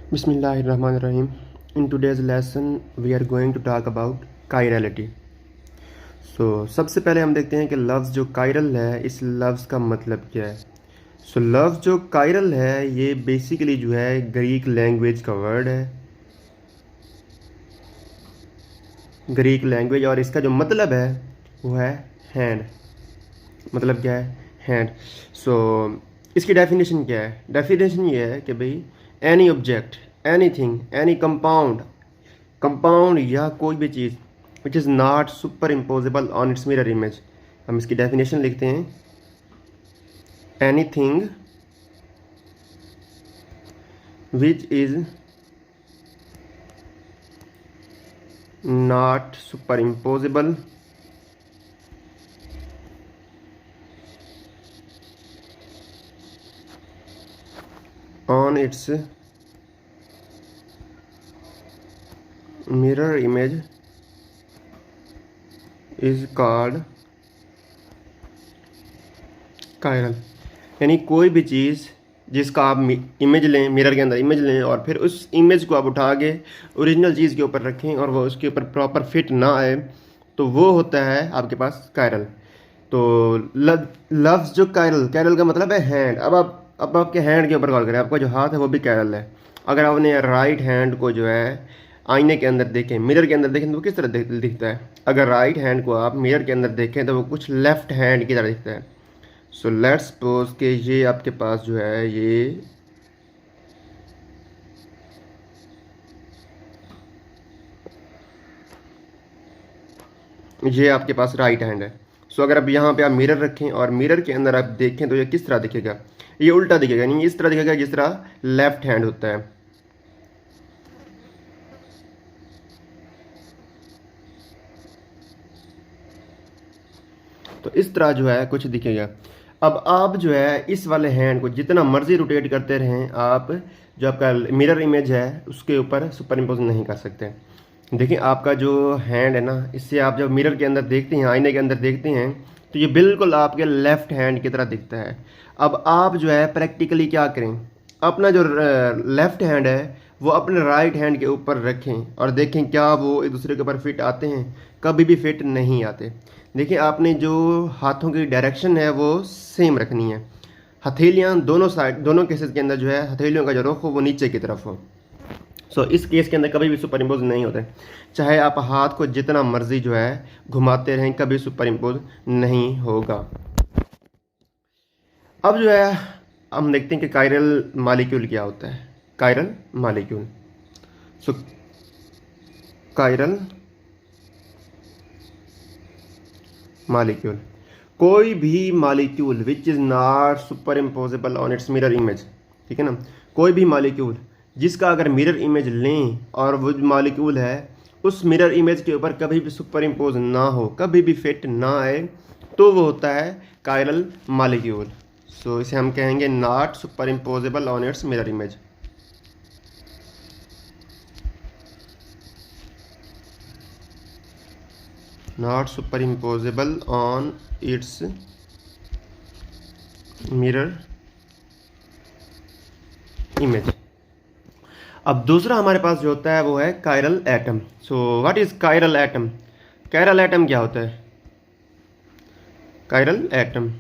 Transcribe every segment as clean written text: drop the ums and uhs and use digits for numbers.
Bismillahirrahmanirrahim. In today's lesson, we are going to talk about chirality. सबसे पहले हम देखते हैं कि लफ्ज़ जो कायरल है, इस लफ्ज़ का मतलब क्या है। लफ्ज़ जो कायरल है, ये बेसिकली जो है ग्रीक लैंग्वेज का वर्ड है, ग्रीक लैंग्वेज, और इसका जो मतलब है वो है हैंड। मतलब क्या है? हैंड। इसकी डेफिनेशन क्या है? डेफिनेशन ये है कि भाई any object, anything, any compound या कोई भी चीज़ which is not superimposable on its mirror image. हम इसकी डेफिनेशन लिखते हैं, anything which is not superimposable on its mirror image is called chiral. यानी कोई भी चीज़ जिसका आप इमेज लें, मिरर के अंदर इमेज लें, और फिर उस इमेज को आप उठा के ओरिजिनल चीज़ के ऊपर रखें और वो उसके ऊपर प्रॉपर फिट ना आए, तो वो होता है आपके पास कायरल। तो लफ्ज़ जो कायरल का मतलब है हैंड। अब आपके हैंड के ऊपर गौर करें, आपका जो हाथ है वो भी कायरल है। अगर आपने राइट हैंड को जो है आईने के अंदर देखें, मिरर के अंदर देखें, तो वो किस तरह दिखता है? अगर राइट हैंड को आप मिरर के अंदर देखें तो वो कुछ लेफ्ट हैंड की तरह दिखता है। लेट्स सपोज कि ये आपके पास जो है ये आपके पास राइट हैंड है। अगर अब यहाँ पे आप मिरर रखें और मिरर के अंदर आप देखें तो ये किस तरह दिखेगा? ये उल्टा दिखेगा, नहीं इस तरह दिखेगा जिस तरह लेफ्ट हैंड होता है। तो इस तरह जो है कुछ दिखेगा। अब आप जो है इस वाले हैंड को जितना मर्जी रोटेट करते रहें, आप जो आपका मिरर इमेज है उसके ऊपर सुपर इम्पोज नहीं कर सकते। देखिए आपका जो हैंड है ना, इससे आप जब मिरर के अंदर देखते हैं, आईने के अंदर देखते हैं, तो ये बिल्कुल आपके लेफ्ट हैंड की तरह दिखता है। अब आप जो है प्रैक्टिकली क्या करें, अपना जो लेफ्ट हैंड है वो अपने राइट हैंड के ऊपर रखें और देखें क्या वो एक दूसरे के ऊपर फिट आते हैं। कभी भी फिट नहीं आते। देखिए आपने जो हाथों की डायरेक्शन है वो सेम रखनी है। हथेलियाँ दोनों साइड, दोनों केसेस के अंदर जो है हथेलियों का जो रुख हो वो नीचे की तरफ हो। इस केस के अंदर कभी भी सुपर इम्पोज नहीं होते। चाहे आप हाथ को जितना मर्जी जो है घुमाते रहें, कभी सुपर इम्पोज नहीं होगा। अब जो है हम देखते हैं कि कायरल मालिक्यूल क्या होता है। कायरल मालिक्यूल, कायरल मालिक्यूल, कोई भी molecule which is not superimposable on its mirror image. ठीक है ना? कोई भी मालिक्यूल जिसका अगर मिरर इमेज लें और वो मालिक्यूल है उस मिरर इमेज के ऊपर कभी भी सुपर इम्पोज ना हो, कभी भी फिट ना आए, तो वो होता है कायरल मालिक्यूल। इसे हम कहेंगे not superimposable on its mirror image. Not superimposable on its mirror image. अब दूसरा हमारे पास जो होता है वो है chiral atom. What is chiral atom? Chiral atom क्या होता है? कायरल एटम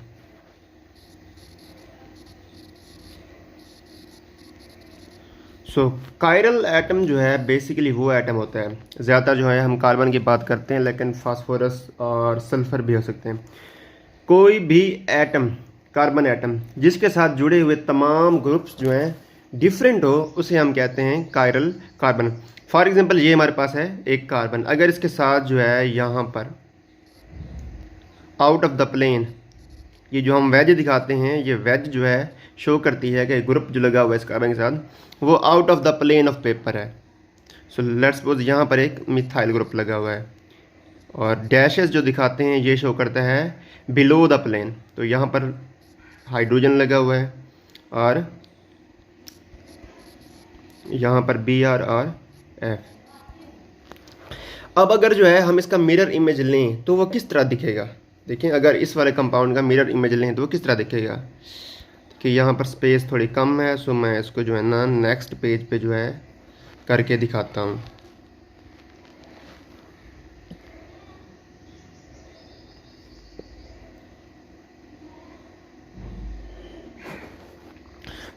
कायरल एटम जो है बेसिकली वो एटम होता है, ज़्यादातर जो है हम कार्बन की बात करते हैं, लेकिन फास्फोरस और सल्फर भी हो सकते हैं। कोई भी एटम, कार्बन एटम, जिसके साथ जुड़े हुए तमाम ग्रुप्स जो हैं डिफरेंट हो, उसे हम कहते हैं कायरल कार्बन। फॉर एग्जांपल ये हमारे पास है एक कार्बन, अगर इसके साथ जो है यहाँ पर आउट ऑफ द प्लेन, ये जो हम वेज दिखाते हैं, ये वेज जो है शो करती है कि ग्रुप जो लगा हुआ है इस कार्बन के साथ वो out of the plane of paper है। लेट्स सपोज यहाँ पर एक मिथाइल ग्रुप लगा हुआ है, और डैशेस जो दिखाते हैं ये शो करता है बिलो द प्लेन। तो यहाँ पर हाइड्रोजन लगा हुआ है और यहाँ पर Br और F। अब अगर जो है हम इसका मिरर इमेज लें तो वो किस तरह दिखेगा? देखें अगर इस वाले कंपाउंड का मिरर इमेज लें तो वो किस तरह दिखेगा? कि यहाँ पर स्पेस थोड़ी कम है, सो मैं इसको जो है ना नेक्स्ट पेज पे जो है करके दिखाता हूँ।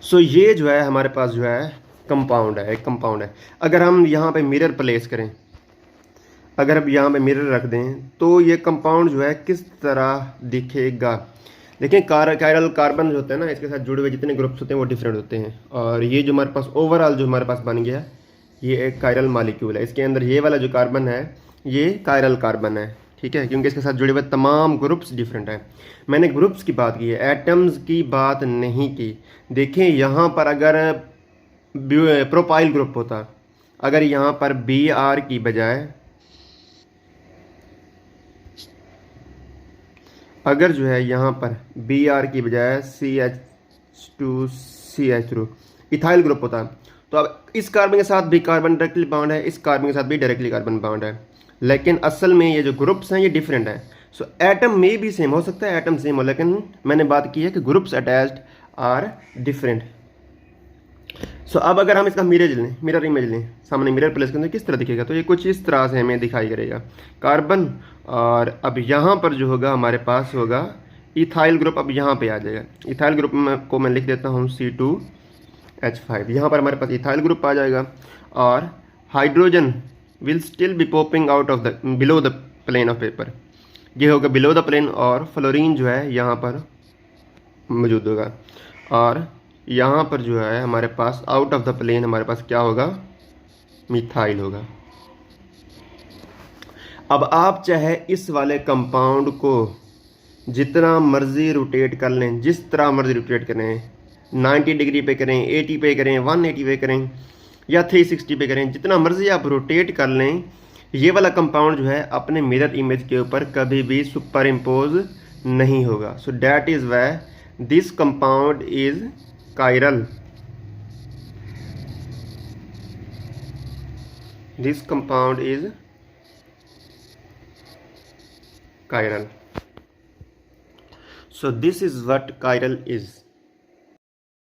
सो ये जो है हमारे पास जो है कंपाउंड है, एक कंपाउंड है। अगर हम यहाँ पे मिरर प्लेस करें, अगर हम यहाँ पे मिरर रख दें तो ये कंपाउंड जो है किस तरह दिखेगा। देखिए कायरल कार्बन जो होते हैं ना, इसके साथ जुड़े हुए जितने ग्रुप्स होते हैं वो डिफरेंट होते हैं। और ये जो हमारे पास ओवरऑल जो हमारे पास बन गया, ये एक कायरल मॉलिक्यूल है। इसके अंदर ये वाला जो कार्बन है ये कायरल कार्बन है, ठीक है, क्योंकि इसके साथ जुड़े हुए तमाम ग्रुप्स डिफरेंट हैं। मैंने ग्रुप्स की बात की है, एटम्स की बात नहीं की। देखें यहाँ पर अगर प्रोपाइल ग्रुप होता, अगर यहाँ पर Br की बजाय अगर जो है यहाँ पर Br की बजाय CH2CH3 इथाइल ग्रुप होता, तो अब इस कार्बन के साथ भी कार्बन डायरेक्टली बाउंड है, इस कार्बन के साथ भी डायरेक्टली कार्बन बाउंड है, लेकिन असल में ये जो ग्रुप्स हैं ये डिफरेंट हैं। सो एटम में भी सेम हो सकता है, एटम सेम हो, लेकिन मैंने बात की है कि ग्रुप्स अटैच्ड आर डिफरेंट। सो अब अगर हम इसका मिरर इमेज लें, सामने मिरर प्लेस करें तो किस तरह दिखेगा, तो ये कुछ इस तरह से हमें दिखाई करेगा कार्बन। और अब यहाँ पर जो होगा हमारे पास होगा इथाइल ग्रुप, अब यहाँ पे आ जाएगा। इथाइल ग्रुप को मैं लिख देता हूँ C2H5, यहाँ पर हमारे पास इथाइल ग्रुप आ जाएगा। और hydrogen will still be popping out of the below the plane of paper, ये होगा बिलो द प्लेन, और फ्लोरीन जो है यहाँ पर मौजूद होगा। और यहाँ पर जो है हमारे पास आउट ऑफ द प्लेन हमारे पास क्या होगा, मिथाइल होगा। अब आप चाहे इस वाले कंपाउंड को जितना मर्जी रोटेट कर लें, जिस तरह मर्जी रोटेट करें, 90 डिग्री पे करें, 80 पे करें, 180 पे करें या 360 पे करें, जितना मर्जी आप रोटेट कर लें, ये वाला कंपाउंड जो है अपने मिरर इमेज के ऊपर कभी भी सुपर इम्पोज नहीं होगा। So that is why this compound is chiral. This compound is chiral. So this is what chiral is.